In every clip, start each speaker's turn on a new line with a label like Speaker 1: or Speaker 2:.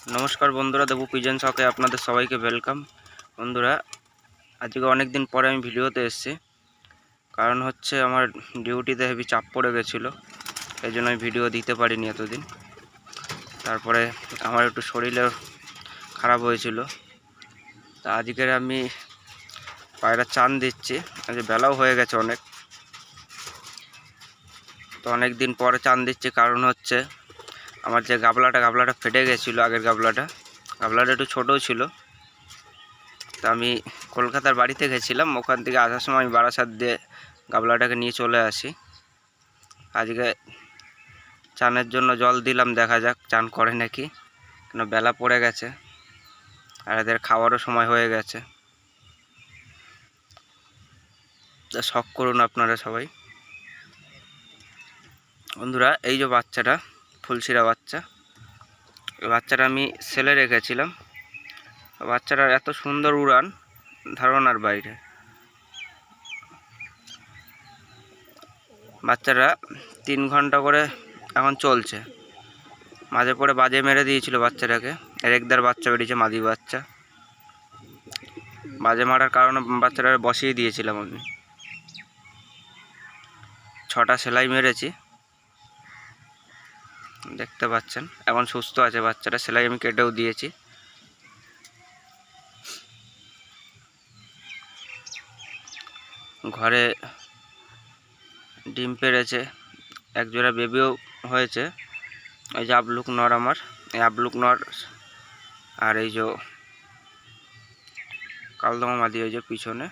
Speaker 1: নমস্কার বন্ধুরা, দেবু পিজন শখে আপনাদের সবাইকে ওয়েলকাম। বন্ধুরা, আজকে অনেক দিন পরে আমি ভিডিওতে এসেছি। কারণ হচ্ছে আমার ডিউটিতে হেভি চাপ পড়ে গেছিলো, এই জন্য আমি ভিডিও দিতে পারিনি এতদিন। তারপরে আমার একটু শরীরে খারাপ হয়েছিল, তা আজকের আমি পায়রা চান দিচ্ছি। আজকে বেলাও হয়ে গেছে অনেক, তো অনেক দিন পরে চান দিচ্ছি। কারণ হচ্ছে আমার যে গাবলাটা ফেটে গেছিলো, আগের গাবলাটা একটু ছোটও ছিল। তা আমি কলকাতার বাড়িতে গেছিলাম, ওখান থেকে আসার সময় আমি বারাসাত দিয়ে গাবলাটাকে নিয়ে চলে আসি। আজকে চানের জন্য জল দিলাম, দেখা যাক চান করে নাকি, কেন বেলা পড়ে গেছে আর এদের খাওয়ারও সময় হয়ে গেছে। তা শখ করুন আপনারা সবাই। বন্ধুরা, এই যে বাচ্চাটা ফুলশিরা বাচ্চা, এই বাচ্চাটা আমি সেলে রেখেছিলাম। বাচ্চাটার এত সুন্দর উড়ান, ধারণার বাইরে। বাচ্চারা 3 ঘন্টা করে এখন চলছে। মাঝে পরে বাজে মেরে দিয়েছিল বাচ্চাটাকে, একদার বাচ্চা বেরিয়েছে, মাদি বাচ্চা। বাজে মারার কারণে বাচ্চাটাকে বসিয়ে দিয়েছিলাম আমি। 6টা সেলাই মেরেছি, দেখতে পাচ্ছেন। এখন সুস্থ আছে বাচ্চাটা, সেলাই আমি কেটেও দিয়েছি। ঘরে ডিম পেড়েছে, একজোড়া বেবিও হয়েছে। এই যে আবলুক নর, আমার এই আবলুক নর, আর এই যে কালদমা মাদি, ওই যে পিছনে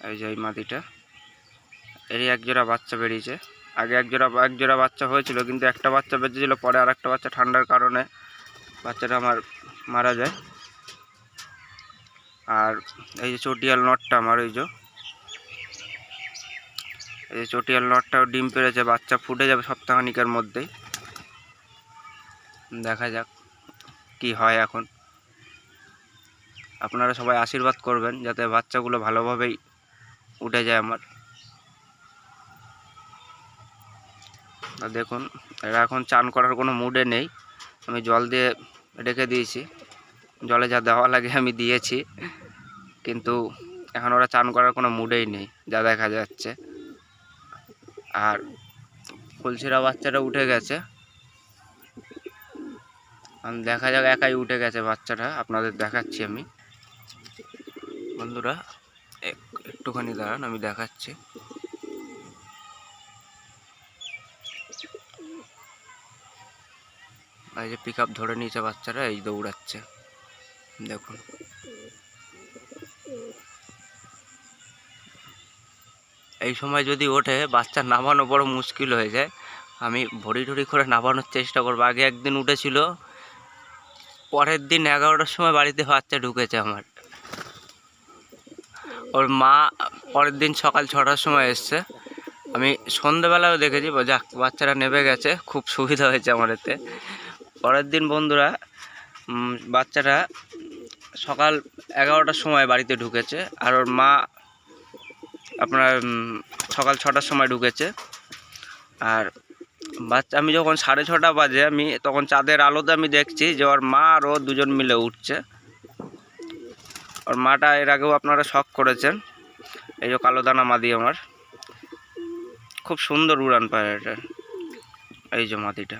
Speaker 1: এই যে এই মাদিটা, এরই একজোড়া বাচ্চা বেরিয়েছে। আগে একজোড়া বাচ্চা হয়েছিল, কিন্তু একটা বাচ্চা বেঁচেছিল, পরে আর একটা বাচ্চা ঠান্ডার কারণে বাচ্চাটা আমার মারা যায়। আর এই যে চটিয়াল নটটা আমার, এই যে চটিয়াল নটটাও ডিম পেড়েছে, বাচ্চা ফুটে যাবে সপ্তাহখানিকের মধ্যেই। দেখা যাক কি হয়। এখন আপনারা সবাই আশীর্বাদ করবেন যাতে বাচ্চাগুলো ভালোভাবেই উঠে যায় আমার। দেখুন, এরা এখন চান করার কোনো মুডে নেই। আমি জল দিয়ে রেখে দিয়েছি, জলে যা দেওয়া লাগে আমি দিয়েছি, কিন্তু এখন ওরা চান করার কোনো মুডেই নেই, যা দেখা যাচ্ছে। আর ফুলশিরা বাচ্চাটা উঠে গেছে, দেখা যাক, একাই উঠে গেছে বাচ্চাটা, আপনাদের দেখাচ্ছি আমি। বন্ধুরা, একটুখানি দাঁড়ান, আমি দেখাচ্ছি। এই যে পিক আপ ধরে নিয়েছে বাচ্চারা, এই দৌড়াচ্ছে, দেখুন। এই সময় যদি ওঠে, বাচ্চা নামানো বড় মুশকিল হয়ে যায়। আমি ভরি ঠরি করে নামানোর চেষ্টা করবো। আগে একদিন উঠেছিল, পরের দিন 11টার সময় বাড়িতে বাচ্চা ঢুকেছে আমার। ওর মা পরের দিন সকাল 6টার সময় এসছে। আমি সন্ধ্যেবেলাও দেখেছি, যাক বাচ্চারা নেমে গেছে, খুব সুবিধা হয়েছে আমার এতে। পরের দিন বন্ধুরা, বাচ্চাটা সকাল 11টার সময় বাড়িতে ঢুকেছে, আর ওর মা আপনার সকাল 6টার সময় ঢুকেছে। আর বাচ্চা, আমি যখন 6:30 বাজে, আমি তখন চাঁদের আলোতে আমি দেখছি যে ওর মা আর ও দুজন মিলে উঠছে। ওর মাটা এর আগেও আপনারা শখ করেছেন। এই যে কালো দানা মাদি আমার, খুব সুন্দর উড়ান পায়রাটা। এই যে মাদিটা,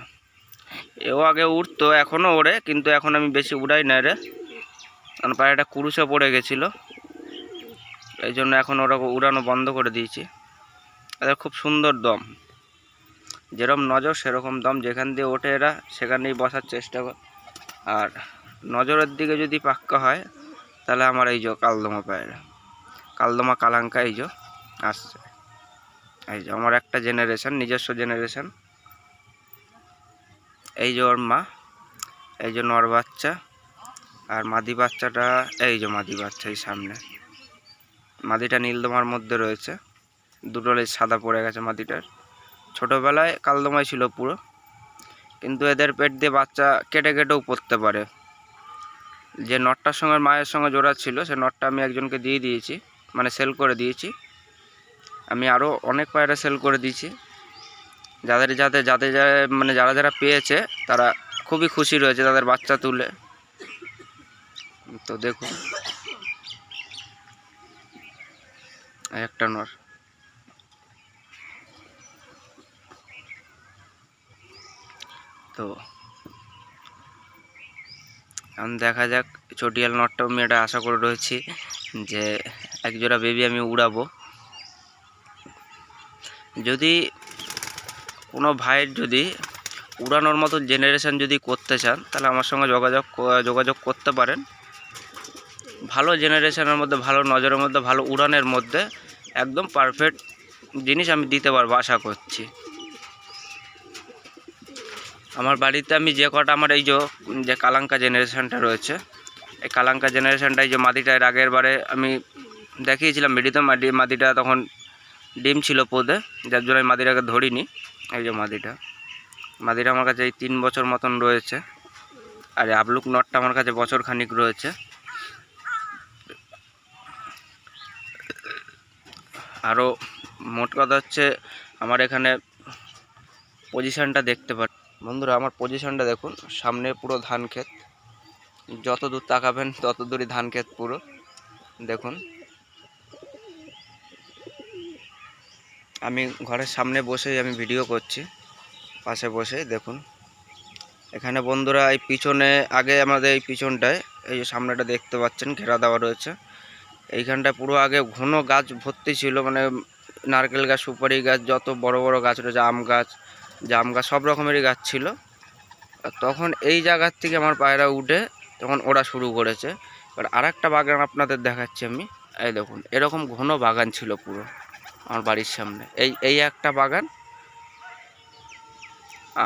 Speaker 1: এও আগে উঠতো, এখনও ওড়ে, কিন্তু এখন আমি বেশি উড়াই না রে, কারণ পায়রাটা কুরুশে পড়ে গেছিলো, এই জন্য এখন ওরা উড়ানো বন্ধ করে দিয়েছি। এদের খুব সুন্দর দম, যেরকম নজর সেরকম দম, যেখান দিয়ে ওঠে এরা সেখানেই বসার চেষ্টা করে। আর নজরের দিকে যদি পাক্কা হয়, তাহলে আমার এই যে কালদমা পায়রা, কালদমা কালাঙ্কা, এই যে আসছে। এই যে আমার একটা জেনারেশন, নিজস্ব জেনারেশন। এই যে ওর মা, এই যে নর বাচ্চা, আর মাদি বাচ্চাটা, এই যে মাদি বাচ্চা এই সামনে। মাদিটা নীলদমার মধ্যে রয়েছে, দুটো লেজ সাদা পড়ে গেছে মাদিটার। ছোটোবেলায় কালদমাই ছিল পুরো, কিন্তু এদের পেট দিয়ে বাচ্চা কেটে কেটেও পড়তে পারে। যে নটটার সঙ্গে মায়ের সঙ্গে জোড়া ছিল, সে নটটা আমি একজনকে দিয়ে দিয়েছি, মানে সেল করে দিয়েছি। আমি আরও অনেক পায়রা সেল করে দিয়েছি। যারা পেয়েছে তারা খুবই খুশি রয়েছে তাদের বাচ্চা তুলে। তো দেখুন একটা নর। তো এখন দেখা যাক চটিয়াল নটটাও আমি এটা আশা করে রয়েছি যে একজোড়া বেবি আমি উড়াবো। যদি কোনো ভাইয়ের যদি উড়ানোর মতো জেনারেশন যদি করতে চান তাহলে আমার সঙ্গে যোগাযোগ করতে পারেন। ভালো জেনারেশনের মধ্যে, ভালো নজরের মধ্যে, ভালো উড়ানের মধ্যে একদম পারফেক্ট জিনিস আমি দিতে পারবো আশা করছি। আমার বাড়িতে আমি যে কটা আমার এই যে কালাঙ্কা জেনারেশনটা রয়েছে, এই কালাঙ্কা জেনারেশনটাই যে মাদিটা এর আগের বারে আমি দেখিয়েছিলাম ভিডিওতে, মাদিটা তখন ডিম ছিল পোদে, যার জন্য আমি মাদিটাকে ধরিনি। এই যে মাদিটা আমার কাছে এই 3 বছর মতন রয়েছে। আর আবলুক নটটা আমার কাছে বছর খানিক রয়েছে। আরও মোট কথা হচ্ছে আমার এখানে পজিশানটা দেখতে পাচ্ছেন বন্ধুরা, আমার পজিশানটা দেখুন, সামনে পুরো ধান ক্ষেত, যত দূর তাকাবেন তত দূরই ধান ক্ষেত পুরো। দেখুন আমি ঘরের সামনে বসেই আমি ভিডিও করছি, পাশে বসে দেখুন। এখানে বন্ধুরা এই পিছনে আগে আমাদের এই পিছনটায় এই যে সামনেটা দেখতে পাচ্ছেন ঘেরা দেওয়া রয়েছে। এইখানটায় পুরো আগে ঘন গাছ ভর্তি ছিল, মানে নারকেল গাছ, সুপারি গাছ, যত বড় বড় গাছ রয়েছে, আম গাছ, জাম গাছ, সব রকমেরই গাছ ছিল। তখন এই জায়গার থেকে আমার পায়রা উঠে তখন ওরা শুরু করেছে। এবার আর একটা বাগান আপনাদের দেখাচ্ছি আমি। এই দেখুন এরকম ঘন বাগান ছিল পুরো আমার বাড়ির সামনে, এই একটা বাগান।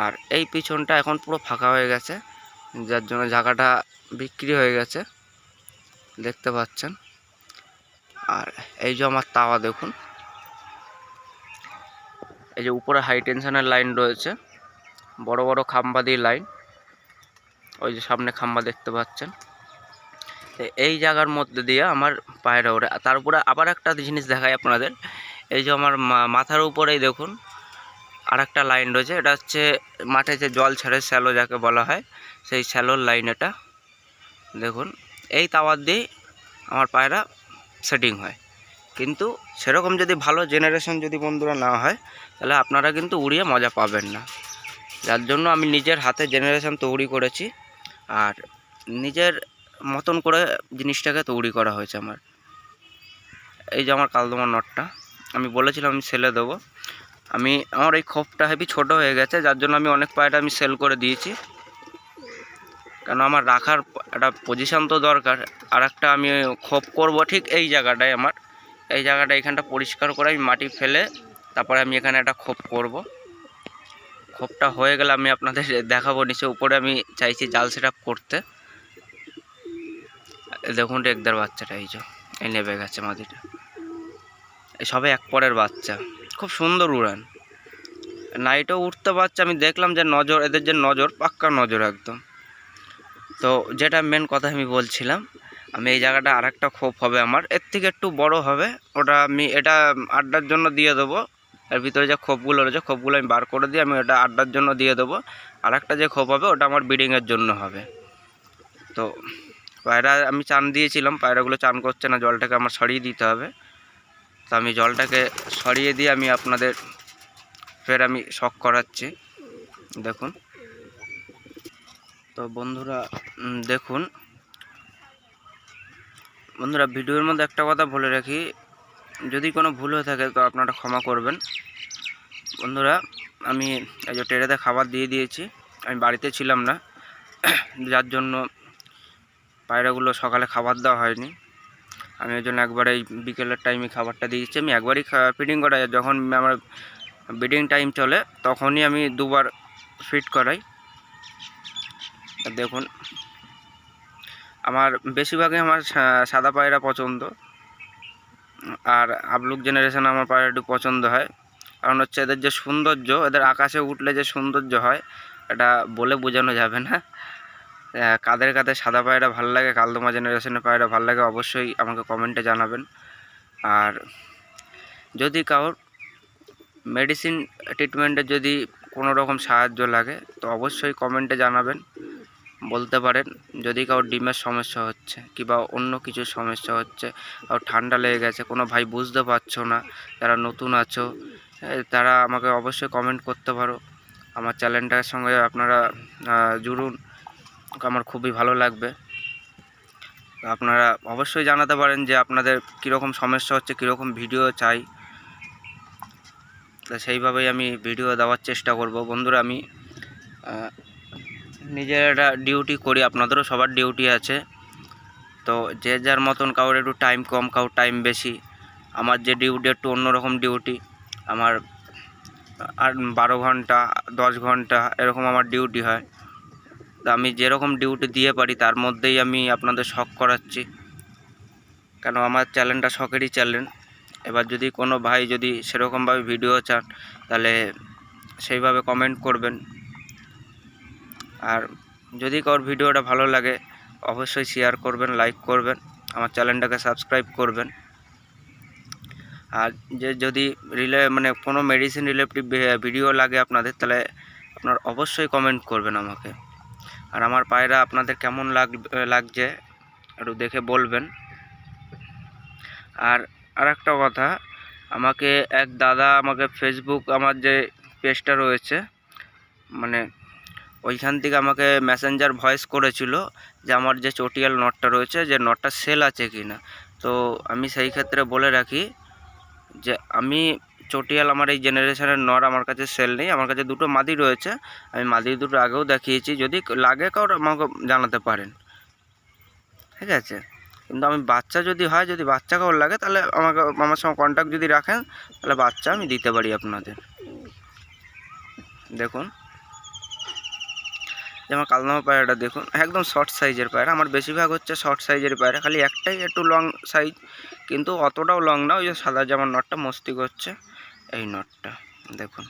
Speaker 1: আর এই পিছনটা এখন পুরো ফাঁকা হয়ে গেছে, যার জন্য জায়গাটা বিক্রি হয়ে গেছে, দেখতে পাচ্ছেন। আর এই যে আমার তাওয়া দেখুন, এই যে উপরে হাই টেনশনের লাইন রয়েছে, বড় বড় খাম্বা দিয়ে লাইন, ওই যে সামনে খাম্বা দেখতে পাচ্ছেন। এই জায়গার মধ্যে দিয়ে আমার পায়রা ওড়ে। তারপরে আবার একটা জিনিস দেখাই আপনাদের, এই যে আমার মাথার উপরেই দেখুন আর একটা লাইন রয়েছে, এটা হচ্ছে মাঠে যে জল ছাড়ে, শ্যালো যাকে বলা হয়, সেই শ্যালোর লাইন এটা দেখুন। এই তাওয়ার দিয়েই আমার পায়রা সেটিং হয়। কিন্তু সেরকম যদি ভালো জেনারেশন যদি বন্ধুরা না হয় তাহলে আপনারা কিন্তু উড়িয়ে মজা পাবেন না। যার জন্য আমি নিজের হাতে জেনারেশন তৈরি করেছি, আর নিজের মতন করে জিনিসটাকে তৈরি করা হয়েছে আমার। এই যে আমার কালদমা নটটা আমি বলেছিলাম আমি সেলে দেবো। আমার এই খোপটা হেবি ছোটো হয়ে গেছে, যার জন্য আমি অনেক পায়রা আমি সেল করে দিয়েছি, কারণ আমার রাখার একটা পজিশান তো দরকার। আর একটা আমি খোপ করব ঠিক এই জায়গাটায়, আমার এই জায়গাটা এখানটা পরিষ্কার করে আমি মাটি ফেলে তারপরে আমি এখানে একটা খোপ করব। খোপটা হয়ে গেলে আমি আপনাদের দেখাবো। নিচে উপরে আমি চাইছি জাল সেট আপ করতে। দেখুন রেগদার বাচ্চাটা এই নেবে গেছে মাদিটা, এই সবে এক পরের বাচ্চা, খুব সুন্দর উড়ান, নাইটেও উঠতে পারছে। আমি দেখলাম যে নজর, এদের যে নজর পাক্কা নজর একদম। তো যেটা মেন কথা আমি বলছিলাম, আমি এই জায়গাটা আর একটা খোপ হবে আমার, এর থেকে একটু বড় হবে, ওটা আমি এটা আড্ডার জন্য দিয়ে দেবো। এর ভিতরে যে খোপগুলো রয়েছে খোপগুলো আমি বার করে দিয়ে আমি ওটা আড্ডার জন্য দিয়ে দেবো। আর একটা যে খোপ হবে ওটা আমার ব্রিডিংয়ের জন্য হবে। তো পায়রা আমি চান দিয়েছিলাম, পায়রাগুলো চান করছে না, জলটাকে আমার সরিয়ে দিতে হবে। তো আমি জলটাকে সরিয়ে দিয়ে আমি আপনাদের ফের আমি শক করাচ্ছি দেখুন। তো বন্ধুরা দেখুন, বন্ধুরা ভিডিওর মধ্যে একটা কথা বলে রাখি, যদি কোনো ভুল হয়ে থাকে তো আপনারা ক্ষমা করবেন। বন্ধুরা আমি এই যে টেরেতে খাবার দিয়ে দিয়েছি, আমি বাড়িতে ছিলাম না, যার জন্য পায়রাগুলো সকালে খাবার দেওয়া হয়নি। আমি ওই জন্য একবার এই বিকেলের টাইমে খাবারটা দিয়েছি। আমি একবারই ফিডিং করাই, যখন আমার ব্রিডিং টাইম চলে তখনই আমি দুবার ফিড করাই। দেখুন আমার বেশিরভাগই আমার সাদা পায়রা পছন্দ, আর আবলুক জেনারেশন আমার পায়রা একটু পছন্দ হয়। কারণ হচ্ছে এদের যে সৌন্দর্য, এদের আকাশে উঠলে যে সৌন্দর্য হয় এটা বলে বোঝানো যাবে না। কাদের কাদের সাদা পায়রা ভালো লাগে, কালদমা জেনারেশনের পায়রা ভালো লাগে, অবশ্যই আমাকে কমেন্টে জানাবেন। আর যদি কারোর মেডিসিন ট্রিটমেন্টের যদি কোনো রকম সাহায্য লাগে তো অবশ্যই কমেন্টে জানাবেন, বলতে পারেন। যদি কারোর ডিমের সমস্যা হচ্ছে কিংবা অন্য কিছুর সমস্যা হচ্ছে, কারোর ঠান্ডা লেগে গেছে, কোনো ভাই বুঝতে পারছো না, যারা নতুন আছো তারা আমাকে অবশ্যই কমেন্ট করতে পারো। আমার চ্যানেলটার সঙ্গে আপনারা জুড়ুন, আমার খুবই ভালো লাগবে। আপনারা অবশ্যই জানাতে পারেন যে আপনাদের কীরকম সমস্যা হচ্ছে, কীরকম ভিডিও চাই, তো সেইভাবেই আমি ভিডিও দেওয়ার চেষ্টা করব। বন্ধুরা, আমি নিজের একটা ডিউটি করি, আপনাদেরও সবার ডিউটি আছে, তো যে যার মতন কারোর একটু টাইম কম, কারোর টাইম বেশি। আমার যে ডিউটি একটু অন্যরকম ডিউটি, আমার আর 12 ঘন্টা 10 ঘন্টা এরকম আমার ডিউটি হয়। তো আমি যেরকম ডিউটি দিয়ে পারি তার মধ্যেই আমি আপনাদের শখ করাচ্ছি, কেন আমার চ্যানেলটা শখেরই চ্যানেল। এবার যদি কোনো ভাই যদি সেরকমভাবে ভিডিও চান তাহলে সেইভাবে কমেন্ট করবেন। আর যদি কারোর ভিডিওটা ভালো লাগে অবশ্যই শেয়ার করবেন, লাইক করবেন, আমার চ্যানেলটাকে সাবস্ক্রাইব করবেন। আর যদি মানে কোনো মেডিসিন রিলেটিভ ভিডিও লাগে আপনাদের, তাহলে আপনার অবশ্যই কমেন্ট করবেন আমাকে। আর আমার পায়রা আপনাদের কেমন লাগছে একটু দেখে বলবেন। আর একটা কথা, আমাকে এক দাদা আমাকে ফেসবুক আমার যে পেজটা রয়েছে মানে ওইখান থেকে আমাকে মেসেঞ্জার ভয়েস করেছিল যে আমার যে চটিয়াল নটটা রয়েছে, যে নটটা সেল আছে কি না। তো আমি সেই ক্ষেত্রে বলে রাখি যে আমি চটিয়াল, আমার এই জেনারেশনের নর আমার কাছে সেল নেই। আমার কাছে দুটো মাদি রয়েছে, আমি মাদি দুটো আগেও দেখিয়েছি, যদি লাগে কারোর আমাকে জানাতে পারেন, ঠিক আছে। কিন্তু আমি বাচ্চা যদি হয়, যদি বাচ্চা কারোর লাগে তাহলে আমার সঙ্গে কন্ট্যাক্ট যদি রাখেন তাহলে বাচ্চা আমি দিতে পারি আপনাদের। দেখুন যে আমার কালনামা পায়রাটা দেখুন, একদম শর্ট সাইজের পায়রা। আমার বেশিরভাগ হচ্ছে শর্ট সাইজের পায়রা, খালি একটাই একটু লং সাইজ, কিন্তু অতটাও লং না। ওই যে সাদা যেমন নটটা মস্তি করছে, এই নটটা দেখুন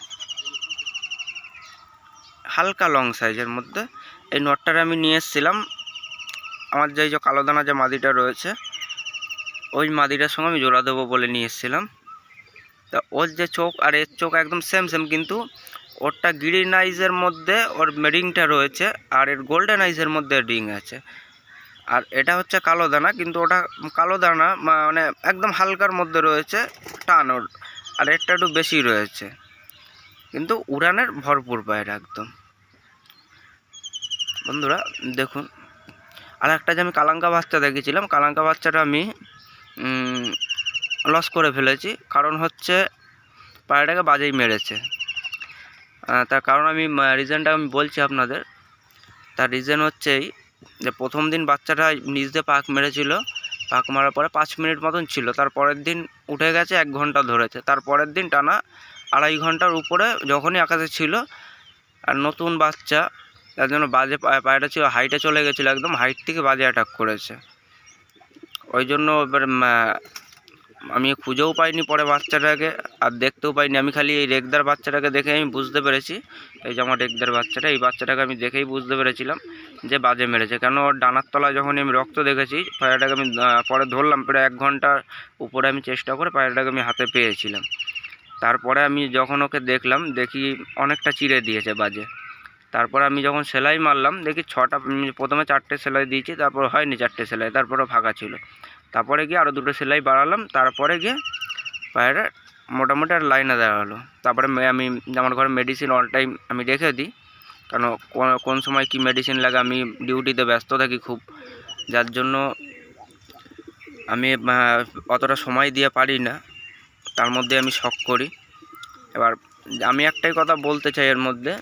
Speaker 1: হালকা লং সাইজের মধ্যে। এই নটটার আমি নিয়ে এসেছিলাম আমার যে কালো দানা যে মাদিটা রয়েছে, ওই মাদিটার সঙ্গে আমি জোড়া দেবো বলে নিয়ে এসেছিলাম। তা ওর যে চোখ আর এর চোখ একদম সেম সেম, কিন্তু ওরটা গ্রিন আইজের মধ্যে ওর রিংটা রয়েছে, আর এর গোল্ডেন আইজের মধ্যে রিং আছে। আর এটা হচ্ছে কালো দানা, কিন্তু ওটা কালো দানা মানে একদম হালকার মধ্যে রয়েছে টান ওর, আর এরটা একটু বেশি রয়েছে, কিন্তু উড়ানের ভরপুর পায়রা একদম। বন্ধুরা দেখুন, আর একটা যে আমি কালাঙ্কা বাচ্চা দেখেছিলাম, কালাঙ্কা বাচ্চাটা আমি লস করে ফেলেছি, কারণ হচ্ছে পায়রাটাকে বাজেই মেরেছে। তার কারণ আমি রিজনটা আমি বলছি আপনাদের। তার রিজন হচ্ছে এই যে প্রথম দিন বাচ্চাটা নিজ দিয়ে পাক মেরেছিল, পাক মারার পরে 5 মিনিট মতন ছিল, তারপরের দিন উঠে গেছে 1 ঘন্টা ধরেছে, তারপরের দিন টানা 2.5 ঘন্টার উপরে যখনই আকাশে ছিল। আর নতুন বাচ্চা, তার জন্য বাজে পায়রাটা ছিল, হাইটে চলে গেছিলো, একদম হাইট থেকে বাজে অ্যাটাক করেছে। ওই জন্য এবার আমি খুঁজেও পাইনি পরে বাচ্চাটাকে, আর দেখতেও পাইনি। আমি খালি এই রেগদার বাচ্চাটাকে দেখে আমি বুঝতে পেরেছি, এই যে আমার রেগদার বাচ্চাটা, এই বাচ্চাটাকে আমি দেখেই বুঝতে পেরেছিলাম যে বাজে মেরেছে। কেন ওর ডানার তলায় যখন আমি রক্ত দেখেছি, পায়রাটাকে আমি পরে ধরলাম, প্রায় 1 ঘন্টার উপরে আমি চেষ্টা করে পায়রাটাকে আমি হাতে পেয়েছিলাম। তারপরে আমি যখন ওকে দেখলাম, দেখি অনেকটা চিড়ে দিয়েছে বাজে। তারপরে আমি যখন সেলাই মারলাম দেখি 6টা, প্রথমে 4টে সেলাই দিয়েছি, তারপর হয়নি 4টে সেলাই, তারপরে ফাঁকা ছিল। তারপরে গিয়ে আরও 2টো সেলাই বাড়ালাম, তারপরে গিয়ে পায়রা মোটামুটি আর লাইনে দেওয়া হলো। তারপরে আমি আমার ঘরে মেডিসিন অল টাইম আমি রেখে দিই, কারণ কোন সময় কি মেডিসিন লাগে, আমি ডিউটিতে ব্যস্ত থাকি খুব, যার জন্য আমি অতটা সময় দিয়ে পারি না, তার মধ্যে আমি শখ করি। এবার আমি একটাই কথা বলতে চাই এর মধ্যে,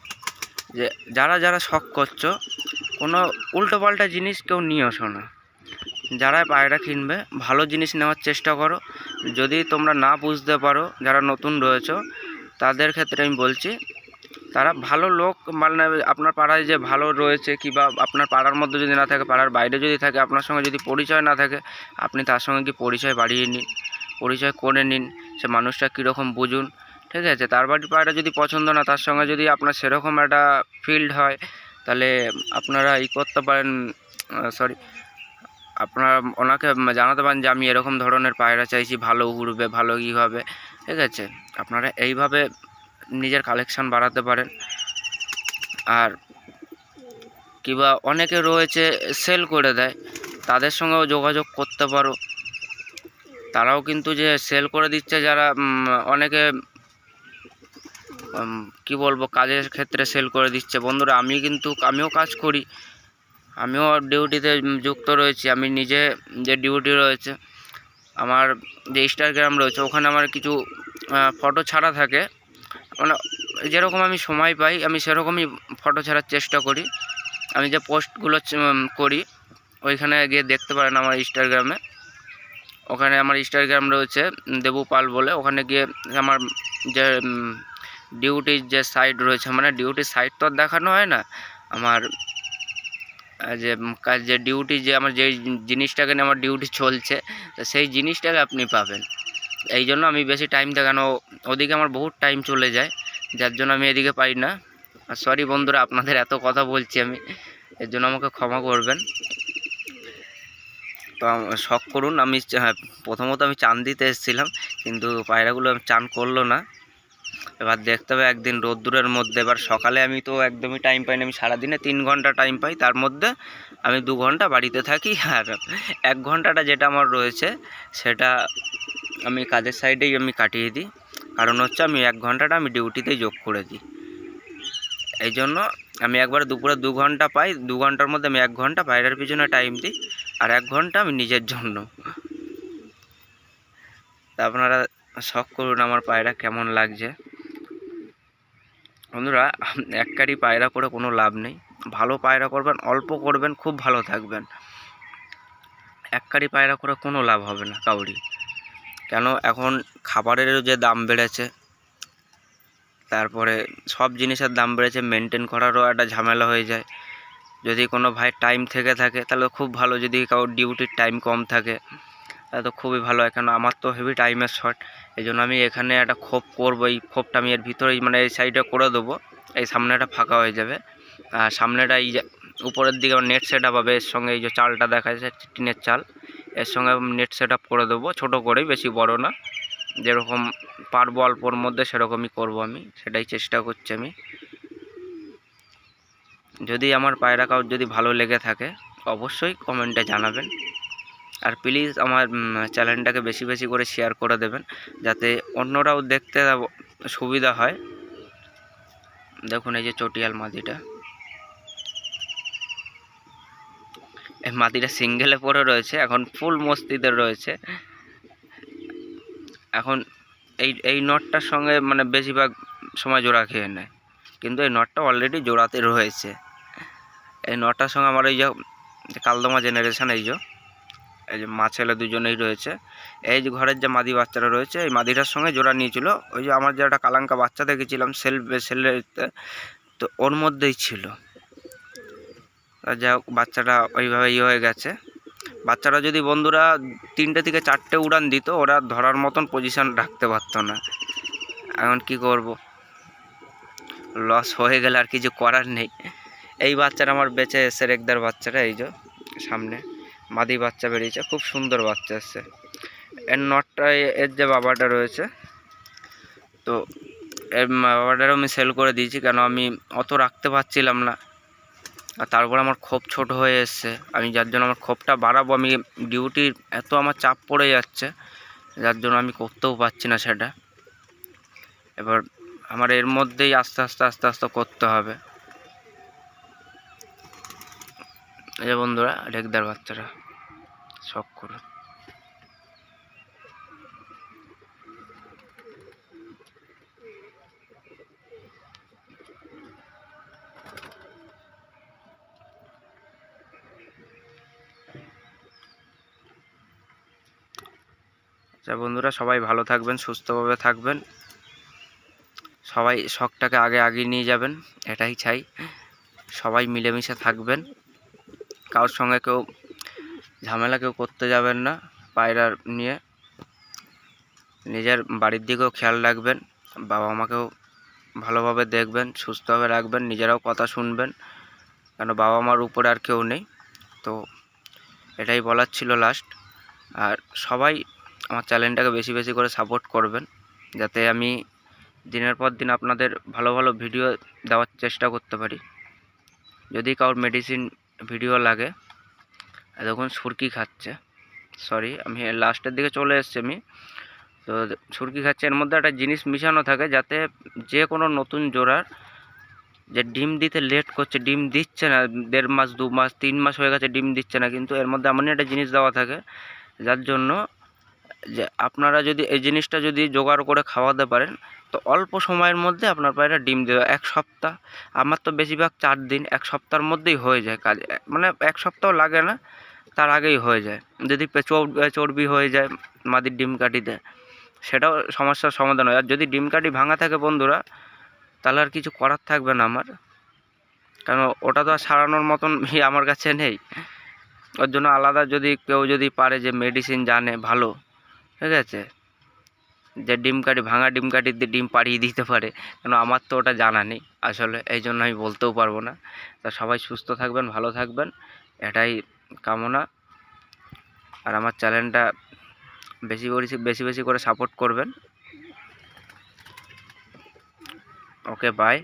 Speaker 1: যে যারা শখ করছো, কোনো উল্টোপাল্টা জিনিস কেউ নিয়ে আসো না। যারা পায়রা কিনবে ভালো জিনিস নেওয়ার চেষ্টা করো। যদি তোমরা না বুঝতে পারো, যারা নতুন রয়েছো তাদের ক্ষেত্রে আমি বলছি, তারা ভালো লোক মানে আপনার পাড়ায় যে ভালো রয়েছে, কিংবা আপনার পাড়ার মধ্যে যদি না থাকে, পাড়ার বাইরে যদি থাকে, আপনার সঙ্গে যদি পরিচয় না থাকে, আপনি তার সঙ্গে কি পরিচয় বাড়িয়ে নিন, পরিচয় করে নিন, সে মানুষটা কীরকম বুঝুন, ঠিক আছে। তার বাড়ির পায়রা যদি পছন্দ না, তার সঙ্গে যদি আপনার সেরকম একটা ফিল্ড হয়, তাহলে আপনারা করতে পারেন, আপনারা ওনাকে জানাতে পারেন যে আমি এরকম ধরনের পায়রা চাইছি, ভালো উড়বে, ভালো কী হবে, ঠিক আছে। আপনারা এইভাবে নিজের কালেকশান বাড়াতে পারেন। আর কিংবা অনেকে রয়েছে সেল করে দেয়, তাদের সঙ্গেও যোগাযোগ করতে পারো। তারাও কিন্তু যে সেল করে দিচ্ছে যারা অনেকে কি বলবো, কাজের ক্ষেত্রে সেল করে দিচ্ছে। বন্ধুরা আমিও কাজ করি, আমিও ডিউটিতে যুক্ত রয়েছি। আমি নিজে যে ডিউটি রয়েছে, আমার যে ইনস্টাগ্রাম রয়েছে, ওখানে আমার কিছু ফটো ছাড়া থাকে। মানে যেরকম আমি সময় পাই আমি সেরকমই ফটো ছাড়ার চেষ্টা করি। আমি যে পোস্টগুলো করি ওইখানে গিয়ে দেখতে পারেন আমার ইনস্টাগ্রামে। ওখানে আমার ইনস্টাগ্রাম রয়েছে দেবু পাল বলে। ওখানে গিয়ে আমার যে ডিউটির যে সাইট রয়েছে, মানে ডিউটির সাইট তো আর দেখানো হয় না, আমার যে কাজ যে ডিউটি যে আমার যেই জিনিসটাকে নিয়ে আমার ডিউটি চলছে, তো সেই জিনিসটাকে আপনি পাবেন। এই জন্য আমি বেশি টাইম দেখানো, ওদিকে আমার বহুত টাইম চলে যায়, যার জন্য আমি এদিকে পাই না। সরি বন্ধুরা, আপনাদের এত কথা বলছি আমি, এর জন্য আমাকে ক্ষমা করবেন। তো শখ করুন। হ্যাঁ, প্রথমত আমি চান দিতে এসেছিলাম, কিন্তু পায়রাগুলো চান করলো না। এবার দেখতে হবে একদিন রোদ্দুরের মধ্যে। এবার সকালে আমি তো একদমই টাইম পাই না, আমি সারাদিনে 3 ঘন্টা টাইম পাই, তার মধ্যে আমি 2 ঘন্টা বাড়িতে থাকি, আর 1 ঘন্টাটা যেটা আমার রয়েছে সেটা আমি কাজের সাইডেই আমি কাটিয়ে দিই। কারণ হচ্ছে আমি 1 ঘন্টাটা আমি ডিউটিতেই যোগ করে দিই। এই জন্য আমি একবারে দুপুরে 2 ঘন্টা পাই, 2 ঘন্টার মধ্যে আমি 1 ঘন্টা পায়রার পিছনে টাইম দিই, আর 1 ঘন্টা আমি নিজের জন্য। তা আপনারা শখ করুন আমার পায়রা কেমন লাগছে। বন্ধুরা, এককারি পায়রা করে কোনো লাভ নেই। ভালো পায়রা করবেন, অল্প করবেন, খুব ভালো থাকবেন। এককারি পায়রা করে কোনো লাভ হবে না কাউরি। কেন, এখন খাবারেরও যে দাম বেড়েছে, তারপরে সব জিনিসের দাম বেড়েছে, মেনটেন করারও একটা ঝামেলা হয়ে যায়। যদি কোনো ভাই টাইম থেকে থাকে তাহলে খুব ভালো, যদি কারোর ডিউটির টাইম কম থাকে তাহলে তো খুবই ভালো হয়। কেন আমার তো হেভি টাইমের শর্ট, এই জন্য আমি এখানে একটা খোপ করবো। এই খোপটা আমি এর ভিতরেই, মানে এই সাইডে করে দেবো। এই সামনেটা ফাঁকা হয়ে যাবে, আর সামনেটা এই যে উপরের দিকে নেট সেট আপ হবে। এর সঙ্গে এই যে চালটা দেখা যাচ্ছে টিনের চাল, এর সঙ্গে নেট সেট আপ করে দেবো, ছোটো করেই, বেশি বড় না। যেরকম পারবো অল্পর মধ্যে সেরকমই করব, আমি সেটাই চেষ্টা করছি আমি। যদি আমার পায়রা কাউর যদি ভালো লেগে থাকে অবশ্যই কমেন্টে জানাবেন। আর প্লিজ আমার চ্যানেলটাকে বেশি বেশি করে শেয়ার করে দেবেন, যাতে অন্যরাও দেখতে সুবিধা হয়। দেখুন এই যে চটিয়াল মাদিটা, এই মাদিটা সিঙ্গেলে পড়ে রয়েছে, এখন ফুল মস্তিতে রয়েছে। এখন এই নটটার সঙ্গে মানে বেশিরভাগ সময় জোড়া খেয়ে নেয়, কিন্তু এই নটটা অলরেডি জোড়াতে রয়েছে। এই নটটার সঙ্গে আমার এই যে কালদমা জেনারেশন, এই যে মা ছেলে দুজনেই রয়েছে। এই যে ঘরের যে মাদি বাচ্চাটা রয়েছে, এই মাদিটার সঙ্গে জোড়া নিয়েছিল। ওই যে আমার যে একটা কালাঙ্কা বাচ্চা দেখেছিলাম সেলেতে, তো ওর মধ্যেই ছিল। যাই হোক, বাচ্চাটা ওইভাবে হয়ে গেছে। বাচ্চারা যদি বন্ধুরা 3টে থেকে 4টে উড়ান দিত, ওরা ধরার মতন পজিশন রাখতে পারতো না। এখন কি করব, লস হয়ে গেলে আর কিছু করার নেই। এই বাচ্চাটা আমার বেঁচে এসে রেখদার বাচ্চাটা, এই যে সামনে মাদি বাচ্চা বেরিয়েছে, খুব সুন্দর বাচ্চা এসছে। এর নটটা, এর যে বাবাটা রয়েছে, তো এর বাবাটারও আমি সেল করে দিয়েছি, কেন আমি অত রাখতে পারছিলাম না। আর তারপর আমার খোপ ছোট হয়ে এসছে, আমি যার জন্য আমার খোপটা বাড়াবো, আমি ডিউটির এত আমার চাপ পড়ে যাচ্ছে, যার জন্য আমি করতেও পারছি না সেটা। এবার আমার এর মধ্যেই আস্তে আস্তে করতে হবে। এই যে বন্ধুরা, রেখদার বাচ্চারা শখ করুন। আচ্ছা বন্ধুরা, সবাই ভালো থাকবেন, সুস্থভাবে থাকবেন, সবাই শখটাকে আগে নিয়ে যাবেন, এটাই চাই। সবাই মিলেমিশে থাকবেন, কারোর সঙ্গে কেউ ঝামেলা কেউ করতে যাবেন না পায়রার নিয়ে। নিজের বাড়ির দিকেও খেয়াল রাখবেন, বাবা মাকেও ভালোভাবে দেখবেন, সুস্থভাবে রাখবেন, নিজেরাও কথা শুনবেন, কেন বাবা মার উপরে আর কেউ নেই। তো এটাই বলার ছিল লাস্ট। আর সবাই আমার চ্যানেলটাকে বেশি বেশি করে সাপোর্ট করবেন, যাতে আমি দিনের পর দিন আপনাদের ভালো ভালো ভিডিও দেওয়ার চেষ্টা করতে পারি। যদি কারোর মেডিসিন ভিডিও লাগে, দেখুন সুরকি খাচ্ছে, সরি আমি লাস্টের দিকে চলে এসেছি আমি। তো সুরকি খাচ্ছে, এর মধ্যে একটা জিনিস মিশানো থাকে যাতে যে কোনো নতুন জোড়ার যে ডিম দিতে লেট করছে, ডিম দিচ্ছে না, 1.5 মাস 2 মাস 3 মাস হয়ে গেছে ডিম দিচ্ছে না, কিন্তু এর মধ্যে এমনই একটা জিনিস দেওয়া থাকে যার জন্য যে আপনারা যদি এই জিনিসটা যদি জোগাড় করে খাওয়াতে পারেন, তো অল্প সময়ের মধ্যে আপনার পায়রা ডিম দেবে। 1 সপ্তাহ, আমার তো বেশিরভাগ 4 দিন 1 সপ্তাহের মধ্যেই হয়ে যায় কাজ, মানে 1 সপ্তাহ লাগে না, তার আগেই হয়ে যায়। যদি চর্বি হয়ে যায় মাদির ডিম কাঠিতে, সেটাও সমস্যার সমাধান হয়। আর যদি ডিম কাঠি ভাঙা থাকে বন্ধুরা, তাহলে আর কিছু করার থাকবে না আমার, কারণ ওটা তো আর সারানোর মতন আমার কাছে নেই। ওর জন্য আলাদা যদি কেউ যদি পারে, যে মেডিসিন জানে ভালো, ঠিক আছে, যে ডিম কাঠি ভাঙা ডিম কাঠি দিয়ে ডিম পাড়িয়ে দিতে পারে, কেন আমার তো ওটা জানা নেই আসলে, এই জন্য আমি বলতেও পারবো না। তা সবাই সুস্থ থাকবেন, ভালো থাকবেন, এটাই কামনা। আর আমার চ্যানেলটা বেশি বেশি বেশি করে সাপোর্ট করবেন। ওকে, বাই।